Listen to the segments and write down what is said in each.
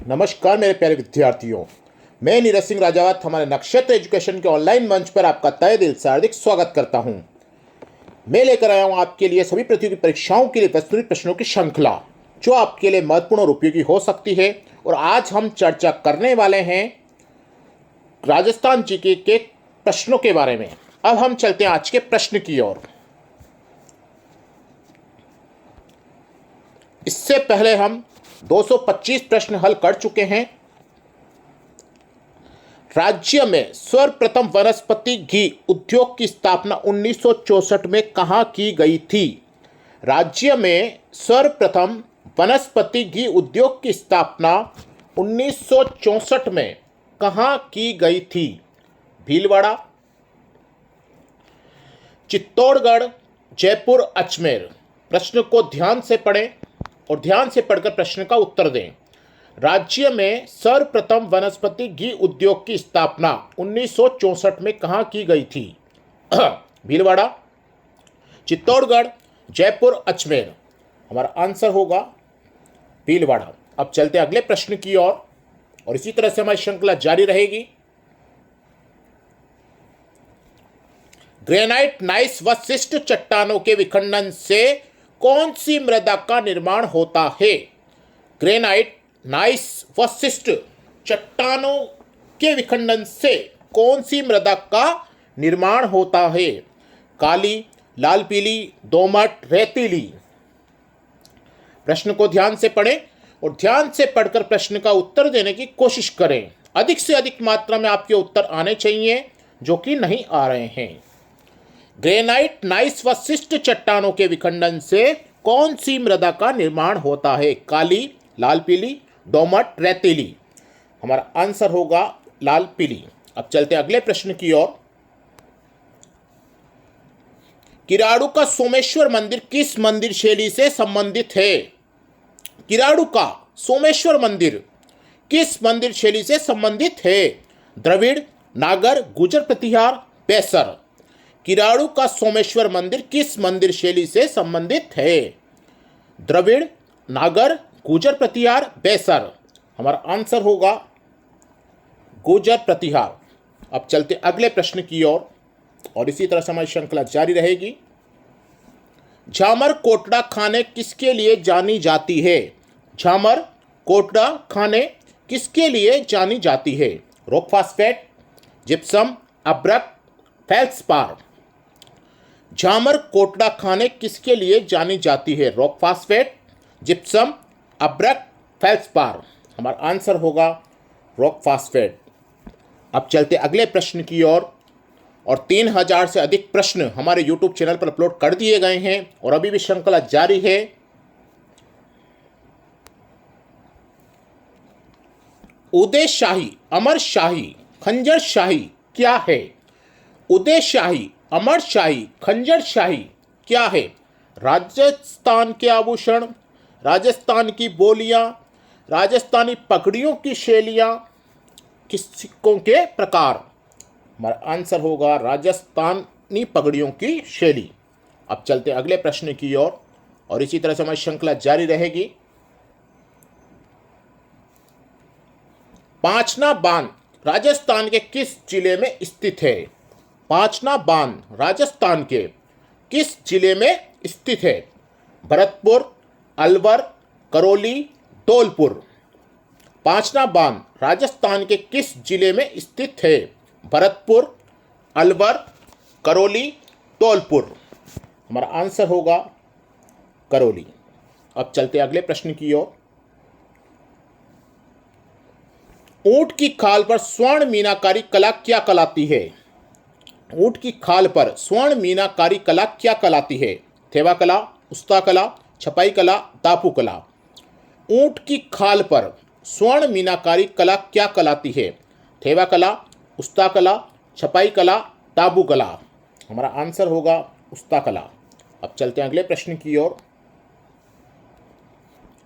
नमस्कार मेरे प्यारे विद्यार्थियों, मैं नीरज सिंह राजावत हमारे नक्षत्र एजुकेशन के ऑनलाइन मंच पर आपका तहे दिल से हार्दिक स्वागत करता हूं। मैं लेकर आया हूं आपके लिए सभी प्रतियोगी परीक्षाओं के लिए प्रस्तुत प्रश्नों की श्रृंखला जो आपके लिए महत्वपूर्ण और उपयोगी हो सकती है। और आज हम चर्चा करने वाले हैं राजस्थान जीके के प्रश्नों के बारे में। अब हम चलते हैं आज के प्रश्न की ओर। इससे पहले हम 225 प्रश्न हल कर चुके हैं। राज्य में सर्वप्रथम वनस्पति घी उद्योग की स्थापना 1964 में कहां की गई थी? राज्य में सर्वप्रथम वनस्पति घी उद्योग की स्थापना 1964 में कहां की गई थी? भीलवाड़ा, चित्तौड़गढ़, जयपुर, अजमेर। प्रश्न को ध्यान से पढ़ें और ध्यान से पढ़कर प्रश्न का उत्तर दें। राज्य में सर्वप्रथम वनस्पति घी उद्योग की स्थापना 1964 में कहां की गई थी? भीलवाड़ा, चित्तौड़गढ़, जयपुर, अजमेर। हमारा आंसर होगा भीलवाड़ा। अब चलते अगले प्रश्न की ओर और इसी तरह से हमारी श्रृंखला जारी रहेगी। ग्रेनाइट नाइस व शिष्ट चट्टानों के विखंडन से कौन सी मृदा का निर्माण होता है? ग्रेनाइट नाइस व शिष्ट चट्टानों के विखंडन से कौन सी मृदा का निर्माण होता है? काली, लाल पीली, दोमट, रेतीली। प्रश्न को ध्यान से पढ़ें और ध्यान से पढ़कर प्रश्न का उत्तर देने की कोशिश करें। अधिक से अधिक मात्रा में आपके उत्तर आने चाहिए जो कि नहीं आ रहे हैं। ग्रेनाइट नाइस व शिष्ट चट्टानों के विखंडन से कौन सी मृदा का निर्माण होता है? काली, लाल पीली, दोमट, रेतीली। हमारा आंसर होगा लाल पीली। अब चलते अगले प्रश्न की ओर। किराड़ू का सोमेश्वर मंदिर किस मंदिर शैली से संबंधित है? किराड़ू का सोमेश्वर मंदिर किस मंदिर शैली से संबंधित है? द्रविड़, नागर, गुर्जर प्रतिहार, बेसर। किराड़ू का सोमेश्वर मंदिर किस मंदिर शैली से संबंधित है? द्रविड़, नागर, गुर्जर प्रतिहार, बेसर। हमारा आंसर होगा गुर्जर प्रतिहार। अब चलते अगले प्रश्न की ओर और इसी तरह से हमारी श्रृंखला जारी रहेगी। झामर कोटड़ा खाने किसके लिए जानी जाती है? झामर कोटड़ा खाने किसके लिए जानी जाती है? रॉक फास्फेट, जिप्सम, अब्रक, फेल्सपार। झामर कोटड़ा खाने किसके लिए जानी जाती है? रॉक फास्फेट, जिप्सम, अब्रक, फेल्सपार। हमारा आंसर होगा रॉक फास्फेट। अब चलते अगले प्रश्न की ओर और 3000 से अधिक प्रश्न हमारे YouTube चैनल पर अपलोड कर दिए गए हैं और अभी भी श्रृंखला जारी है। उदय शाही, अमर शाही, खंजर शाही क्या है? उदय शाही, अमर शाही, खंजर शाही क्या है? राजस्थान के आभूषण, राजस्थान की बोलियां, राजस्थानी पगड़ियों की शैलियां, किस सिक्कों के प्रकार? हमारा आंसर होगा राजस्थानी पगड़ियों की शैली। अब चलते अगले प्रश्न की ओर और इसी तरह से हमारी श्रृंखला जारी रहेगी। पांचना बांध राजस्थान के किस जिले में स्थित है? पांचना बांध राजस्थान के किस जिले में स्थित है? भरतपुर, अलवर, करौली, धौलपुर। पांचना बांध राजस्थान के किस जिले में स्थित है? भरतपुर, अलवर, करौली, धौलपुर। हमारा आंसर होगा करौली। अब चलते अगले प्रश्न की ओर। ऊंट की खाल पर स्वर्ण मीनाकारी कला क्या कहलाती है? ऊंट की खाल पर स्वर्ण मीनाकारी कला क्या कहलाती है? थेवा कला, उस्ता कला, छपाई कला, दापू कला। ऊंट की खाल पर स्वर्ण मीनाकारी कला क्या कहलाती है? थेवा कला, उस्ता कला, छपाई कला, दाबू कला। हमारा आंसर होगा उस्ता कला। अब चलते हैं अगले प्रश्न की ओर।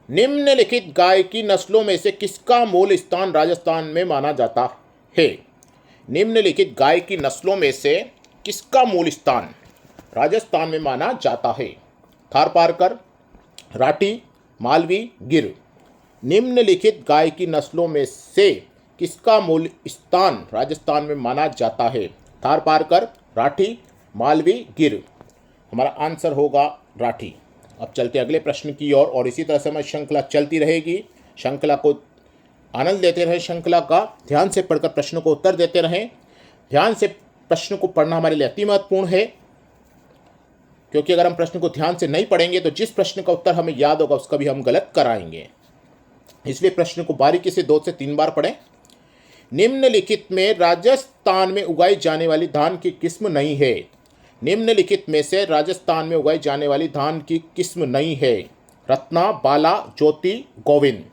निम्नलिखित गाय की नस्लों में से किसका मूल स्थान राजस्थान में माना जाता है? निम्नलिखित गाय की नस्लों में से किसका मूल स्थान राजस्थान में माना जाता है? थारपारकर, राठी, मालवी, गिर। निम्नलिखित गाय की नस्लों में से किसका मूल स्थान राजस्थान में माना जाता है? थारपारकर, राठी, मालवी, गिर। हमारा आंसर होगा राठी। अब चलते अगले प्रश्न की ओर और इसी तरह से हमारी श्रृंखला चलती रहेगी। श्रृंखला को आनंद लेते रहें, श्रृंखला का ध्यान से पढ़कर प्रश्नों को उत्तर देते रहें। ध्यान से प्रश्न को पढ़ना हमारे लिए अति महत्वपूर्ण है, क्योंकि अगर हम प्रश्न को ध्यान से नहीं पढ़ेंगे तो जिस प्रश्न का उत्तर हमें याद होगा उसका भी हम गलत कराएंगे। इसलिए प्रश्न को बारीकी से 2 से 3 बार पढ़ें। निम्नलिखित में राजस्थान में उगाई जाने वाली धान की किस्म नहीं है। निम्नलिखित में से राजस्थान में उगाई जाने वाली धान की किस्म नहीं है। रत्ना, बाला, ज्योति, गोविंद।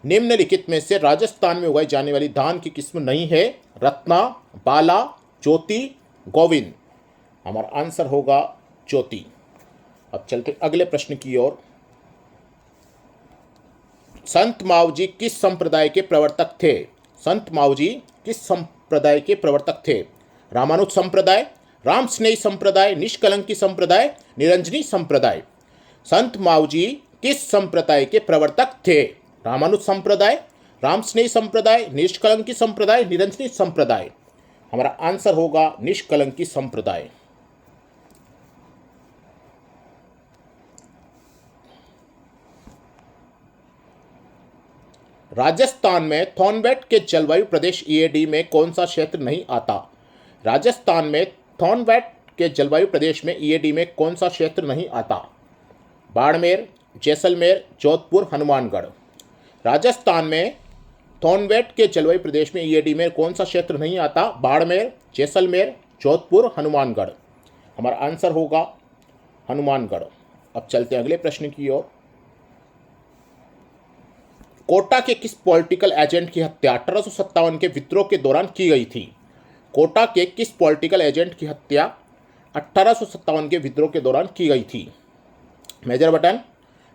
निम्नलिखित में से राजस्थान में उगाई जाने वाली धान की किस्म नहीं है। रत्ना, बाला, ज्योति, गोविंद। हमारा आंसर होगा ज्योति। अब चलते अगले प्रश्न की ओर। संत मावजी किस संप्रदाय के प्रवर्तक थे? संत मावजी किस संप्रदाय के प्रवर्तक थे? रामानुज संप्रदाय, राम स्नेही संप्रदाय, निष्कलंकी संप्रदाय, निरंजनी संप्रदाय। संत मावजी किस संप्रदाय के प्रवर्तक थे? रामानुज संप्रदाय, राम स्नेही संप्रदाय, निष्कलंकी संप्रदाय, निरंजनी संप्रदाय। हमारा आंसर होगा निष्कलंकी संप्रदाय। राजस्थान में थॉर्नवेट के जलवायु प्रदेश ईएडी में कौन सा क्षेत्र नहीं आता? राजस्थान में थॉर्नवेट के जलवायु प्रदेश में ईएडी में कौन सा क्षेत्र नहीं आता? बाड़मेर, जैसलमेर, जोधपुर, हनुमानगढ़। राजस्थान में थॉर्नवेट के जलवायु प्रदेश में ईएडी में कौन सा क्षेत्र नहीं आता? बाड़मेर, जैसलमेर, जोधपुर, हनुमानगढ़। हमारा आंसर होगा हनुमानगढ़। अब चलते हैं अगले प्रश्न की ओर। कोटा के किस पॉलिटिकल एजेंट की हत्या 1857 के विद्रोह के दौरान की गई थी? कोटा के किस पॉलिटिकल एजेंट की हत्या 1857 के विद्रोह के दौरान की गई थी? Major Burton,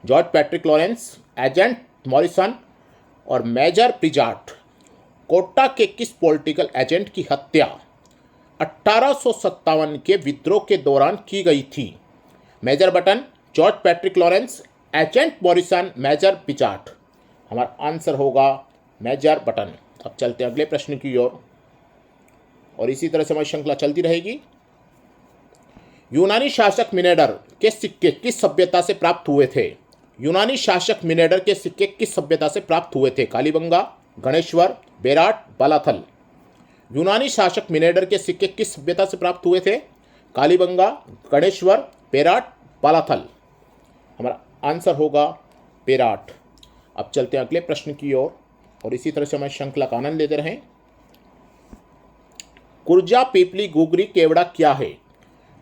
George Patrick Lawrence, agent Morrison और मेजर प्रिजार्ट। कोटा के किस पॉलिटिकल एजेंट की हत्या 1857 के विद्रोह के दौरान की गई थी? Major Burton, George Patrick Lawrence, agent Morrison, major Prichard. हमारा आंसर होगा मेजर बटन। अब चलते हैं अगले प्रश्न की ओर और इसी तरह से हमारी श्रृंखला चलती रहेगी। यूनानी शासक मिनेडर के सिक्के किस सभ्यता से प्राप्त हुए थे? यूनानी शासक मिनेडर के सिक्के किस सभ्यता से प्राप्त हुए थे? कालीबंगा, गणेश्वर, बेराट, बालाथल। यूनानी शासक मिनेडर के सिक्के किस सभ्यता से प्राप्त हुए थे? कालीबंगा, गणेश्वर, बेराट, बालाथल। हमारा आंसर होगा बेराट। अब चलते हैं अगले प्रश्न की ओर और इसी तरह से हमारी श्रृंखला का आनंद लेते रहें। कुर्जा, पिपली, गुगरी, केवड़ा क्या है?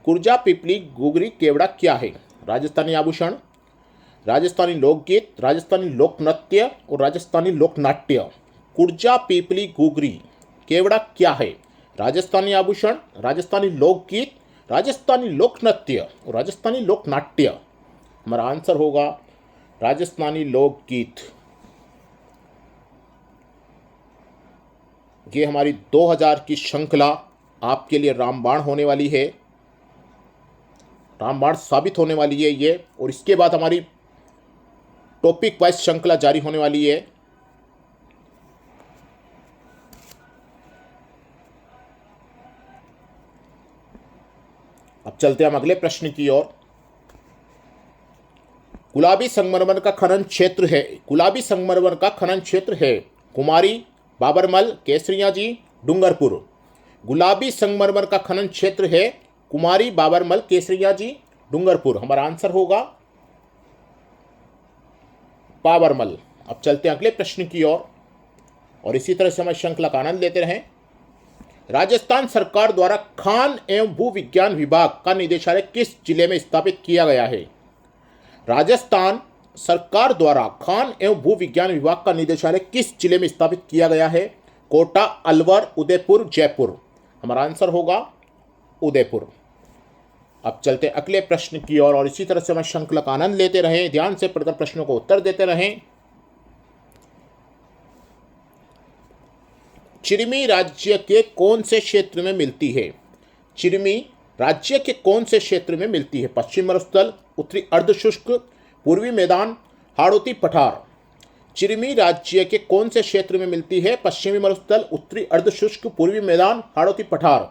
कुर्जा, पिपली, गुगरी, केवड़ा क्या है? राजस्थानी आभूषण, राजस्थानी लोकगीत, राजस्थानी लोक नृत्य और राजस्थानी लोक नाट्य। कुर्जा, पिपली, गुगरी, केवड़ा क्या है? राजस्थानी आभूषण, राजस्थानी लोकगीत, राजस्थानी लोक नृत्य और राजस्थानी लोक नाट्य। हमारा आंसर होगा राजस्थानी लोकगीत। ये हमारी 2000 की श्रृंखला आपके लिए रामबाण होने वाली है, रामबाण साबित होने वाली है ये। और इसके बाद हमारी टॉपिक वाइज श्रृंखला जारी होने वाली है। अब चलते हैं हम अगले प्रश्न की ओर। गुलाबी संगमरमर का खनन क्षेत्र है। गुलाबी संगमरमर का खनन क्षेत्र है कुमारी, बाबरमल, केसरिया जी, डूंगरपुर। गुलाबी संगमरमर का खनन क्षेत्र है कुमारी, बाबरमल, केसरिया जी, डूंगरपुर। हमारा आंसर होगा बाबरमल। अब चलते हैं अगले प्रश्न की ओर और इसी तरह से हमारी श्रृंखला का आनंद लेते रहें। राजस्थान सरकार द्वारा खान एवं भू विज्ञान विभाग का निदेशालय किस जिले में स्थापित किया गया है? राजस्थान सरकार द्वारा खान एवं भू विज्ञान विभाग का निदेशालय किस जिले में स्थापित किया गया है? कोटा, अलवर, उदयपुर, जयपुर। हमारा आंसर होगा उदयपुर। अब चलते अगले प्रश्न की ओर और इसी तरह से हम श्रृंखला का आनंद लेते रहें, ध्यान से पढ़कर प्रश्नों को उत्तर देते रहें। चिरमी राज्य के कौन से क्षेत्र में मिलती है? चिरमी राज्य के कौन से क्षेत्र में मिलती है? पश्चिम मरुस्थल, उत्तरी अर्धशुष्क, पूर्वी मैदान, हाड़ौती पठार। चिरमी राज्य के कौन से क्षेत्र में मिलती है? पश्चिमी मरुस्थल, उत्तरी अर्धशुष्क, पूर्वी मैदान, हाड़ौती पठार।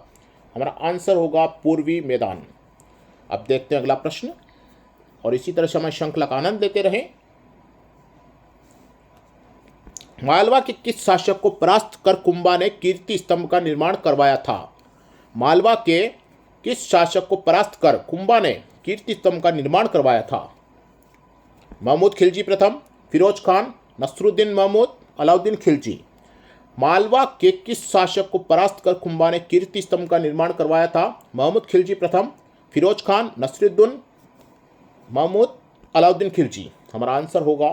हमारा आंसर होगा पूर्वी मैदान। अब देखते हैं अगला प्रश्न और इसी तरह से हमें श्रृंखला का आनंद लेते रहें। मालवा के किस शासक को परास्त कर कुंभा ने कीर्ति स्तंभ का निर्माण करवाया था? मालवा के किस शासक को परास्त कर कुंभा ने कीर्ति स्तंभ का निर्माण करवाया था? महमूद खिलजी प्रथम, फिरोज खान, नसरुद्दीन महमूद, अलाउद्दीन खिलजी। मालवा के किस शासक को परास्त कर कुंभा ने कीर्ति स्तंभ का निर्माण करवाया था? महमूद खिलजी प्रथम, फिरोज खान, नसरुद्दीन महमूद, अलाउद्दीन खिलजी। हमारा आंसर होगा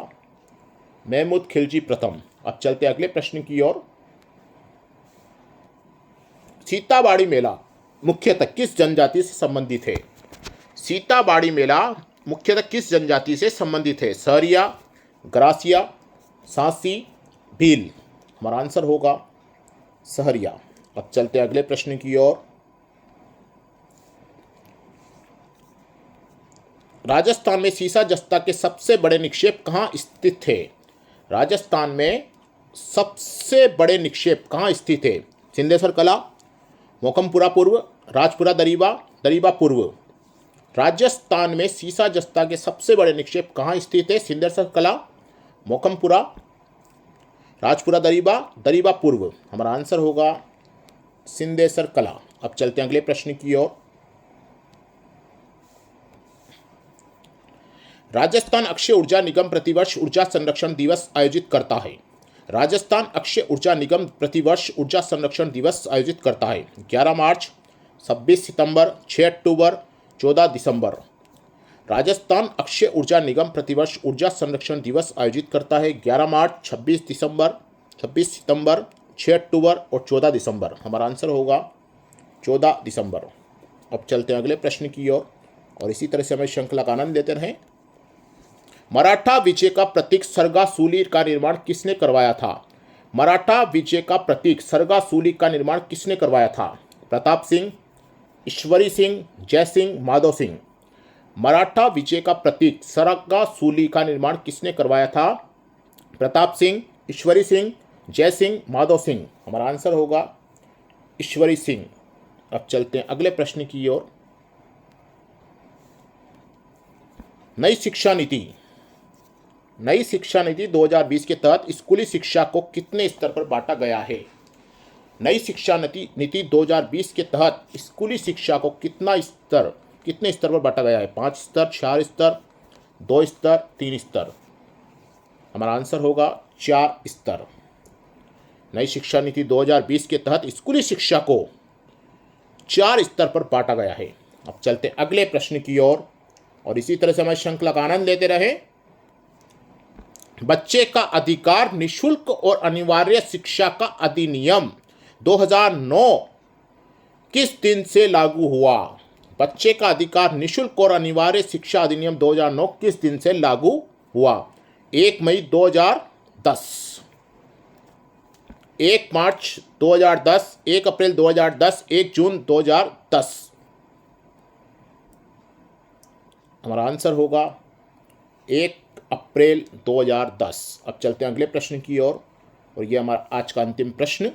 महमूद खिलजी प्रथम। अब चलते अगले प्रश्न की ओर। सीताबाड़ी मेला मुख्यतः किस जनजाति से संबंधित है? सीताबाड़ी मेला मुख्यतः किस जनजाति से संबंधित है? सहरिया, ग्रासिया, सांसी, भील। हमारा आंसर होगा सहरिया। अब चलते अगले प्रश्न की ओर। राजस्थान में सीसा जस्ता के सबसे बड़े निक्षेप कहाँ स्थित है? राजस्थान में सबसे बड़े निक्षेप कहाँ स्थित है? सिंधेश्वर कला, मोकमपुरा पूर्व, राजपुरा दरीबा, दरीबा पूर्व। राजस्थान में सीसा जस्ता के सबसे बड़े निक्षेप कहाँ स्थित है? सिंधेश्वर कला, मोकमपुरा, राजपुरा दरीबा, दरीबा पूर्व। हमारा आंसर होगा सिंधेश्वर कला। अब चलते हैं अगले प्रश्न की ओर। राजस्थान अक्षय ऊर्जा निगम प्रतिवर्ष ऊर्जा संरक्षण दिवस आयोजित करता है। राजस्थान अक्षय ऊर्जा निगम प्रतिवर्ष ऊर्जा संरक्षण दिवस आयोजित करता है। 11 मार्च, 26 सितंबर, 6 अक्टूबर, 14 दिसंबर। राजस्थान अक्षय ऊर्जा निगम प्रतिवर्ष ऊर्जा संरक्षण दिवस आयोजित करता है 11 मार्च, 26 दिसंबर, 26 सितंबर, 6 अक्टूबर और 14 दिसंबर। हमारा आंसर होगा 14 दिसंबर। अब चलते हैं अगले प्रश्न की ओर और इसी तरह से हमें श्रृंखला का आनंद लेते रहें। मराठा विजय का प्रतीक सरगासूली का निर्माण किसने करवाया था? मराठा विजय का प्रतीक सरगासूली का निर्माण किसने करवाया था? प्रताप सिंह, ईश्वरी सिंह, जय सिंह, माधव सिंह। मराठा विजय का प्रतीक सरगासूली का निर्माण किसने करवाया था? प्रताप सिंह, ईश्वरी सिंह, जय सिंह, माधव सिंह। हमारा आंसर होगा ईश्वरी सिंह। अब चलते हैं अगले प्रश्न की ओर। नई शिक्षा नीति 2020 के तहत स्कूली शिक्षा को कितने स्तर पर बांटा गया है? नई शिक्षा नीति 2020 के तहत स्कूली शिक्षा को कितने स्तर पर बांटा गया है? 5 स्तर, 4 स्तर, 2 स्तर, 3 स्तर। हमारा आंसर होगा 4 स्तर। नई शिक्षा नीति 2020 के तहत स्कूली शिक्षा को 4 स्तर पर बांटा गया है। अब चलते अगले प्रश्न की ओर और इसी तरह से हमें श्रृंखला का आनंद लेते रहे। बच्चे का अधिकार निशुल्क और अनिवार्य शिक्षा का अधिनियम 2009 किस दिन से लागू हुआ? बच्चे का अधिकार निशुल्क और अनिवार्य शिक्षा अधिनियम 2009 किस दिन से लागू हुआ? 1 मई 2010, 1 मार्च 2010, 1 अप्रैल 2010, 1 जून 2010। हमारा आंसर होगा 1 अप्रैल 2010। अब चलते हैं अगले प्रश्न की ओर और यह हमारा आज का अंतिम प्रश्न।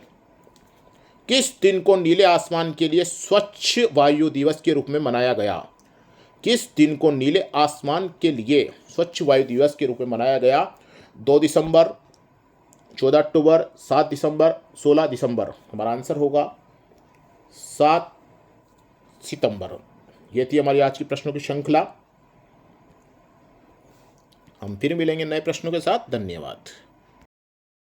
किस दिन को नीले आसमान के लिए स्वच्छ वायु दिवस के रूप में मनाया गया? किस दिन को नीले आसमान के लिए स्वच्छ वायु दिवस के रूप में मनाया गया? 2 दिसंबर, 14 अक्टूबर, 7 दिसंबर, 16 दिसंबर। हमारा आंसर होगा 7 सितंबर। ये थी हमारी आज की प्रश्नों की श्रृंखला। हम फिर मिलेंगे नए प्रश्नों के साथ। धन्यवाद।